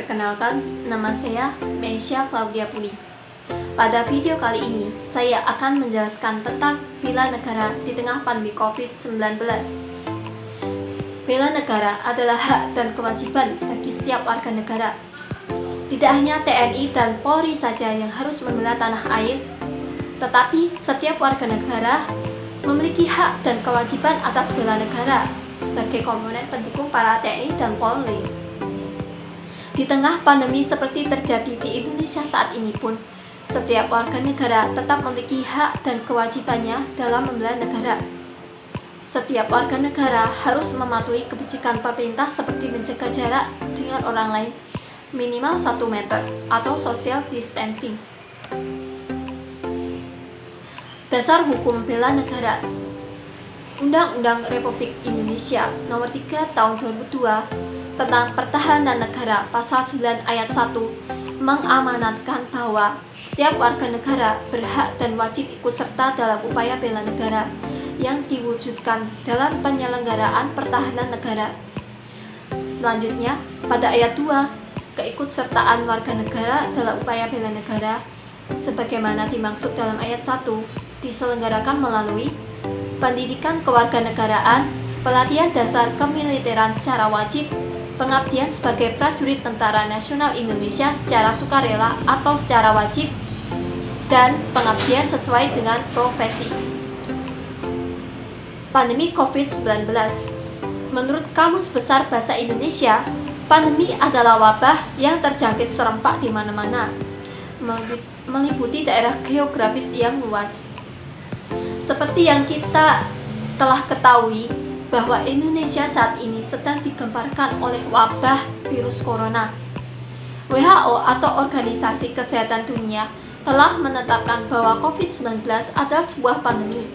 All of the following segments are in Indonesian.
Perkenalkan, nama saya Meisha Claudia Puli. Pada video kali ini, saya akan menjelaskan tentang bela negara di tengah pandemi COVID-19. Bela negara adalah hak dan kewajiban bagi setiap warga negara. Tidak hanya TNI dan Polri saja yang harus membela tanah air, tetapi setiap warga negara memiliki hak dan kewajiban atas bela negara sebagai komponen pendukung para TNI dan Polri. Di tengah pandemi seperti terjadi di Indonesia saat ini pun, setiap warga negara tetap memiliki hak dan kewajibannya dalam membela negara. Setiap warga negara harus mematuhi kebijakan pemerintah seperti menjaga jarak dengan orang lain minimal 1 meter atau social distancing. Dasar Hukum Bela Negara. Undang-Undang Republik Indonesia Nomor 3 Tahun 2002 tentang Pertahanan Negara Pasal 9 Ayat 1 mengamanatkan bahwa setiap warga negara berhak dan wajib ikut serta dalam upaya bela negara yang diwujudkan dalam penyelenggaraan pertahanan negara. Selanjutnya, pada ayat 2, keikutsertaan warga negara dalam upaya bela negara sebagaimana dimaksud dalam ayat 1 diselenggarakan melalui pendidikan kewarganegaraan, pelatihan dasar kemiliteran secara wajib, pengabdian sebagai prajurit Tentara Nasional Indonesia secara sukarela atau secara wajib, dan pengabdian sesuai dengan profesi. Pandemi COVID-19. Menurut Kamus Besar Bahasa Indonesia, pandemi adalah wabah yang terjangkit serempak di mana-mana, meliputi daerah geografis yang luas. Seperti yang kita telah ketahui, bahwa Indonesia saat ini sedang digemparkan oleh wabah virus corona. WHO atau Organisasi Kesehatan Dunia telah menetapkan bahwa COVID-19 adalah sebuah pandemi.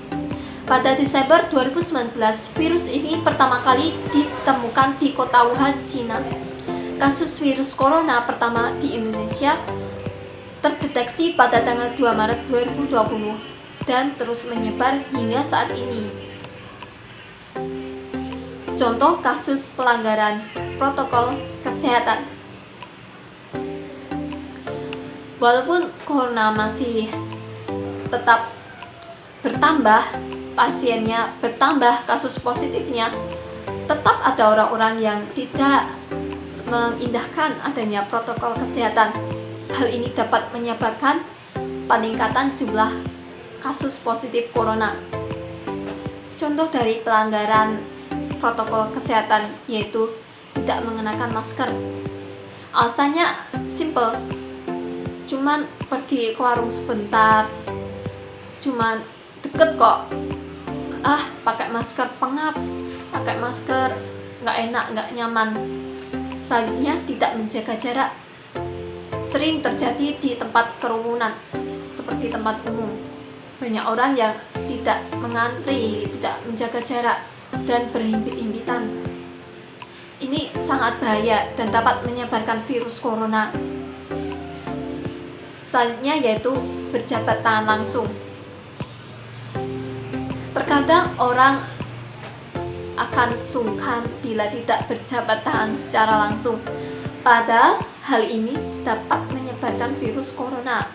Pada Desember 2019, virus ini pertama kali ditemukan di kota Wuhan, Cina. Kasus virus corona pertama di Indonesia terdeteksi pada tanggal 2 Maret 2020 dan terus menyebar hingga saat ini. Contoh kasus pelanggaran protokol kesehatan. Walaupun corona masih tetap bertambah, pasiennya bertambah, kasus positifnya, tetap ada orang-orang yang tidak mengindahkan adanya protokol kesehatan. Hal ini dapat menyebabkan peningkatan jumlah kasus positif corona. Contoh dari pelanggaran protokol kesehatan yaitu tidak mengenakan masker. Alasannya simple, cuman pergi ke warung sebentar, cuman deket kok, pakai masker pengap, pakai masker nggak enak, nggak nyaman. Selanjutnya tidak menjaga jarak, sering terjadi di tempat kerumunan seperti tempat umum. Banyak orang yang tidak mengantri, tidak menjaga jarak, dan berhimpit-himpitan. Ini sangat bahaya dan dapat menyebarkan virus corona. Selanjutnya yaitu berjabat tangan langsung. Terkadang orang akan sungkan bila tidak berjabat tangan secara langsung, padahal hal ini dapat menyebarkan virus corona.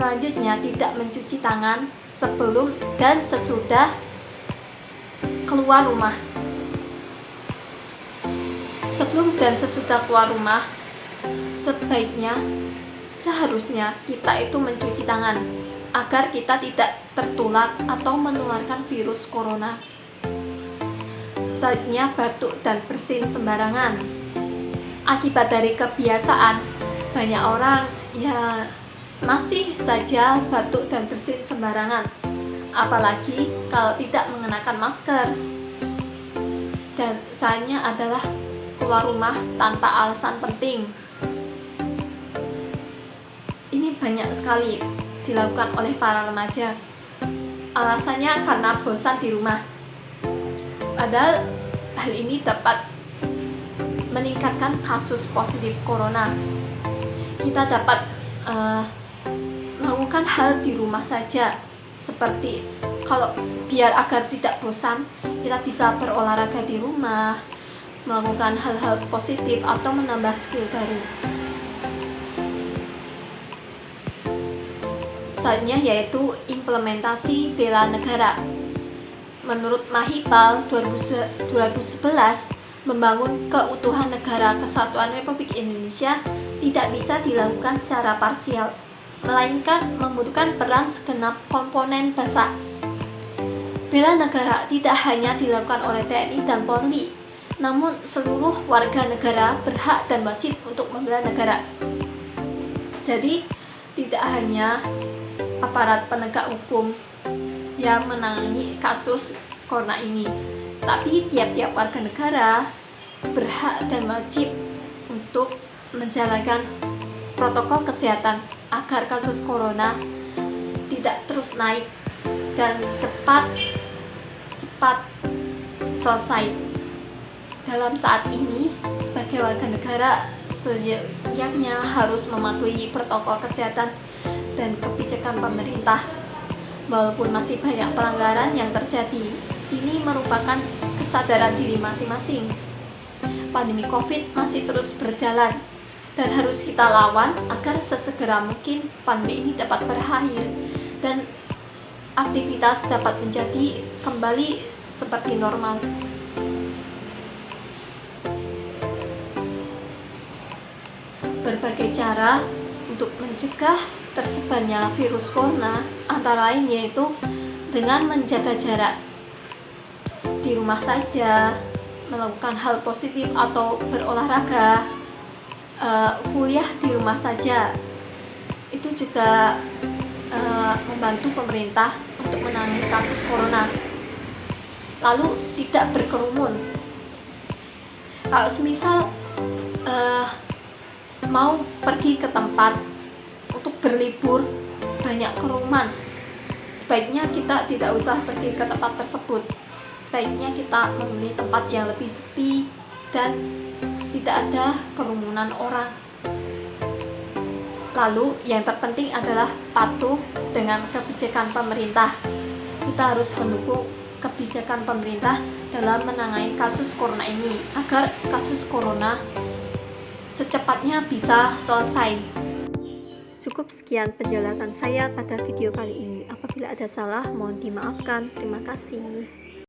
Selanjutnya tidak mencuci tangan sebelum dan sesudah keluar rumah. Sebelum dan sesudah keluar rumah, seharusnya kita itu mencuci tangan agar kita tidak tertular atau menularkan virus corona. Selanjutnya batuk dan bersin sembarangan. Akibat dari kebiasaan, banyak orang masih saja batuk dan bersin sembarangan, apalagi kalau tidak mengenakan masker. Dan misalnya adalah keluar rumah tanpa alasan penting. Ini banyak sekali dilakukan oleh para remaja. Alasannya karena bosan di rumah. Padahal hal ini dapat meningkatkan kasus positif corona. Kita dapat melakukan hal di rumah saja, seperti kalau biar agar tidak bosan, kita bisa berolahraga di rumah, melakukan hal-hal positif atau menambah skill baru. Selanjutnya yaitu implementasi bela negara. Menurut Mahipal 2011, membangun keutuhan negara kesatuan Republik Indonesia tidak bisa dilakukan secara parsial, melainkan membutuhkan peran segenap komponen bangsa. Bela negara tidak hanya dilakukan oleh TNI dan Polri, namun seluruh warga negara berhak dan wajib untuk membela negara. Jadi, tidak hanya aparat penegak hukum yang menangani kasus corona ini, tapi tiap-tiap warga negara berhak dan wajib untuk menjalankan protokol kesehatan agar kasus corona tidak terus naik dan cepat selesai. Dalam saat ini, sebagai warga negara sejatinya harus mematuhi protokol kesehatan dan kebijakan pemerintah. Walaupun masih banyak pelanggaran yang terjadi, ini merupakan kesadaran diri masing-masing. Pandemi COVID masih terus berjalan dan harus kita lawan agar sesegera mungkin pandemi ini dapat berakhir dan aktivitas dapat menjadi kembali seperti normal. Berbagai cara untuk mencegah tersebarnya virus corona antara lain yaitu dengan menjaga jarak di rumah saja, melakukan hal positif atau berolahraga, kuliah di rumah saja. Itu juga membantu pemerintah untuk menangani kasus corona. Lalu tidak berkerumun. Kalau semisal mau pergi ke tempat untuk berlibur banyak kerumunan, sebaiknya kita tidak usah pergi ke tempat tersebut. Sebaiknya kita memilih tempat yang lebih sepi dan tidak ada kerumunan orang. Lalu yang terpenting adalah patuh dengan kebijakan pemerintah. Kita harus mendukung kebijakan pemerintah dalam menangani kasus corona ini agar kasus corona secepatnya bisa selesai. Cukup sekian penjelasan saya pada video kali ini. Apabila ada salah, mohon dimaafkan. Terima kasih.